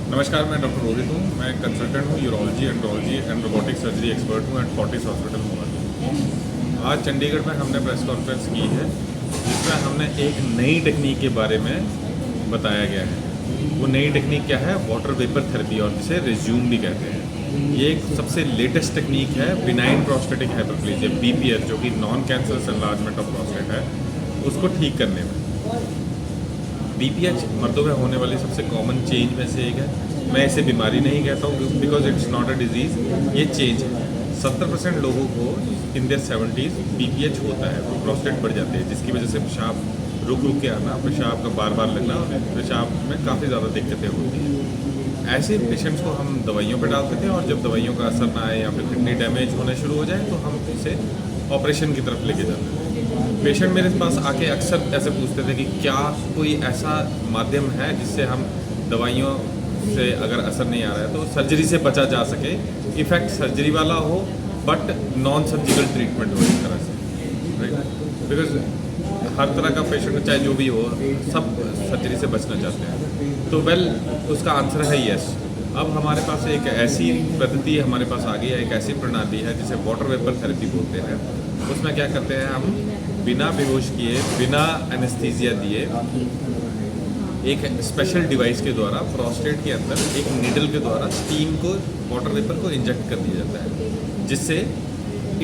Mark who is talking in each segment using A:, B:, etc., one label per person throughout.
A: नमस्कार, मैं डॉक्टर रोहित हूँ। मैं कंसल्टेंट हूँ urology, andrology and robotic surgery expert हूँ एट फोर्टिस हॉस्पिटल मोहाली। आज चंडीगढ़ में हमने प्रेस कॉन्फ्रेंस की है जिसमें हमने एक नई टेक्निक के बारे में बताया गया है। वो नई टेक्निक क्या है? वाटर वेपर थेरेपी, और जिसे रिज्यूम भी कहते हैं। ये एक सबसे लेटेस्ट टेक्निक है बिनाइन प्रोस्टेटिक हाइपरप्लेजिया BPH, जो कि non cancerous enlargement of prostate है, उसको ठीक करने में। BPH मर्दों में होने वाली सबसे कॉमन चेंज में से एक है। मैं इसे बीमारी नहीं कहता हूँ because it's not a disease, ये चेंज है। 70% लोगों को इन देयर 70s BPH होता है, वो प्रोस्टेट बढ़ जाते हैं, जिसकी वजह से पेशाब रुक के आना, पेशाब का बार बार लगना, पेशाब में काफ़ी ज़्यादा दिक्कतें होती हैं। ऐसे पेशेंट्स को हम दवाइयों पर डालते थे, और जब दवाइयों का असर ना आए या फिर किडनी डैमेज होने शुरू हो जाए तो हम इसे ऑपरेशन की तरफ लेके जाते थे। पेशेंट मेरे पास आके अक्सर ऐसे पूछते थे कि क्या कोई ऐसा माध्यम है जिससे हम दवाइयों से अगर असर नहीं आ रहा है तो सर्जरी से बचा जा सके, इफेक्ट सर्जरी वाला हो बट नॉन सर्जिकल ट्रीटमेंट हो इस तरह से, राइट? बिकॉज हर तरह का पेशेंट चाहे जो भी हो, सब सर्जरी से बचना चाहते हैं। तो उसका आंसर है यस। अब हमारे पास एक ऐसी पद्धति हमारे पास आ गई है, एक ऐसी प्रणाली है जिसे वाटर वेपर थेरेपी बोलते हैं। उसमें क्या करते हैं, हम बिना बेहोश किए, बिना एनेस्थीसिया दिए, एक स्पेशल डिवाइस के द्वारा प्रोस्टेट के अंदर एक नीडल के द्वारा स्टीम को, वाटर वेपर को इंजेक्ट कर दिया जाता है, जिससे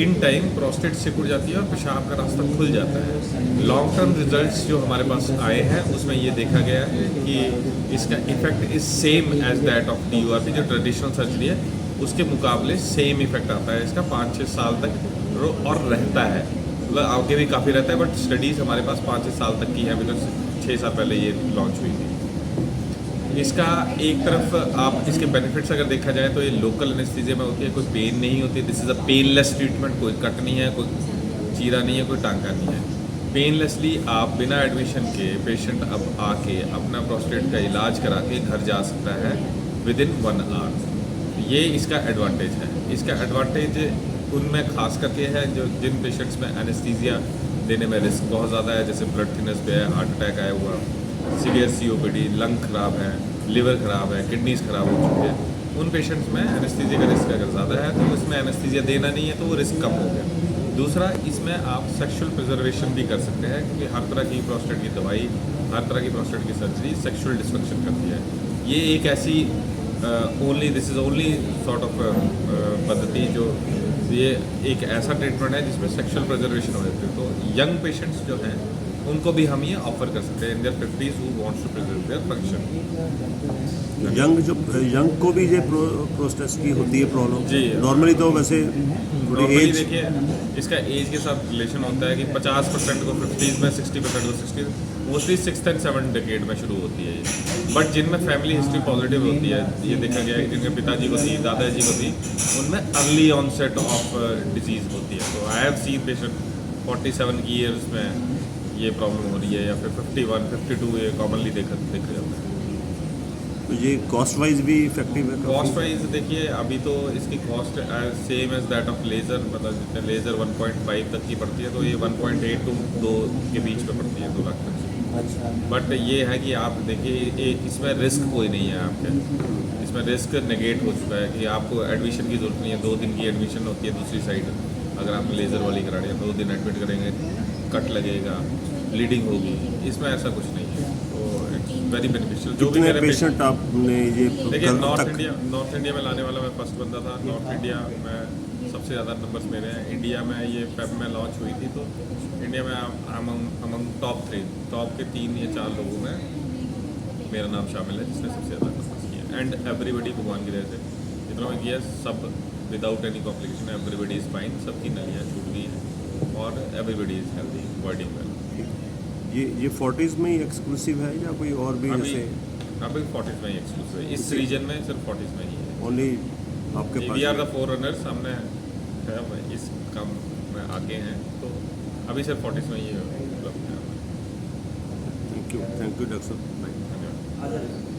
A: इन टाइम प्रोस्टेट सिकुड़ जाती है और पेशाब का रास्ता खुल जाता है। लॉन्ग टर्म रिजल्ट्स जो हमारे पास आए हैं उसमें ये देखा गया है कि इसका effect is same as that of DURP, जो ट्रेडिशनल सर्जरी है उसके मुकाबले सेम इफेक्ट आता है इसका 5-6 साल तक और रहता है। मतलब आगे भी काफ़ी रहता है, बट स्टडीज़ हमारे पास 5-6 साल तक की है, बिकॉज 6 साल पहले ये लॉन्च हुई थी। इसका एक तरफ आप इसके बेनिफिट्स अगर देखा जाए तो ये लोकल एनेस्थीसिया में होती है, कोई पेन नहीं होती। This is a painless treatment, कोई कट नहीं है, कोई चीरा नहीं है, कोई टांका नहीं है। पेनलेसली आप बिना एडमिशन के पेशेंट अब आके अपना प्रोस्टेट का इलाज करा के घर जा सकता है विदिन 1 आवर। ये इसका एडवांटेज है। इसका एडवांटेज उनमें खास करके है जो जिन पेशेंट्स में एनेस्थीसिया देने में रिस्क बहुत ज़्यादा है, जैसे ब्लड थिननेस पे है, हार्ट अटैक आया हुआ, सीवियर COPD, लंग खराब है, लिवर खराब है, किडनीज खराब हो चुकी है, उन पेशेंट्स में एनेस्थीसिया का रिस्क अगर ज़्यादा है तो इसमें एनेस्थीसिया देना नहीं है तो वो रिस्क कम हो गया। दूसरा, इसमें आप सेक्सुअल प्रिजर्वेशन भी कर सकते हैं, क्योंकि हर तरह की प्रोस्टेट की दवाई, हर तरह की प्रोस्टेट की सर्जरी सेक्सुअल डिस्फंक्शन करती है। ये एक ऐसी this is only sort of पद्धति जो ये एक ऐसा ट्रीटमेंट है जिसमें सेक्सुअल प्रिजर्वेशन हो जाती है। तो यंग पेशेंट्स जो हैं उनको भी हम ये ऑफर कर सकते हैं in their 50s who wants to preserve their function.
B: Young को भी ये प्रोस्टेट की होती है प्रॉब्लम
A: जी,
B: नॉर्मली, तो वैसे
A: नॉर्मली देखिए इसका एज के साथ रिलेशन होता है कि 50% को 50s में, 60% को 60s, mostly 6th and 7th decade में शुरू होती है ये। बट जिनमें फैमिली हिस्ट्री पॉजिटिव होती है, ये देखा गया है कि जिनके पिताजी को थी, दादाजी को थी, उनमें अर्ली ऑनसेट ऑफ डिजीज़ होती है। तो आई हैव सीन पेशेंट 47 की ईयर्स में ये प्रॉब्लम हो रही है, या फिर 51, 52 ये कॉमनली देखा जाता है।
B: तो ये कॉस्ट वाइज भी इफेक्टिव है?
A: कॉस्ट वाइज देखिए, अभी तो इसकी cost same as that of laser, मतलब जितने लेज़र 1.5 तक की पड़ती है, तो ये 1.8 to 2 के बीच में पड़ती है, 2 लाख तक।
C: अच्छा।
A: बट ये है कि आप देखिए इसमें रिस्क कोई नहीं है आपके, इसमें रिस्क नेगेट हो चुका है कि आपको एडमिशन की जरूरत नहीं है। 2 दिन की एडमिशन होती है दूसरी साइड, अगर आपने लेज़र वाली करानी है 2 दिन एडमिट करेंगे, कट लगेगा, ब्लीडिंग होगी, इसमें ऐसा कुछ नहीं है। तो इट्स वेरी बेनिफिशियल। जो भी मेरे
B: पेशेंट आपने ये
A: देखिए, नॉर्थ इंडिया में लाने वाला मैं फर्स्ट बंदा था। नॉर्थ इंडिया में सबसे ज़्यादा नंबर्स मेरे हैं। इंडिया में ये फेब में लॉन्च हुई थी, तो इंडिया में अमंग टॉप 3, टॉप के 3 या 4 लोगों में मेरा नाम शामिल है जिसने सबसे ज़्यादा नंबर्स किए। एंड एवरीबडी भगवान की वजह से जितना मैं किया, सब without any complication, everybody is fine, सबकी नलियाँ छूट गई हैं और everybody is healthy, wording well.
B: ये 40s में ही एक्सक्लूसिव है या कोई और भी?
A: अभी 40s में ही एक्सक्लूसिव है, इस रीजन में सिर्फ 40s में ही है।
B: ओनली आपके पास?
A: वी आर द फोररनर्स, हमने इस काम में आगे हैं, तो अभी सिर्फ 40s में ही उपलब्ध है।
B: थैंक यू डॉक्टर साहब।
A: धन्यवाद।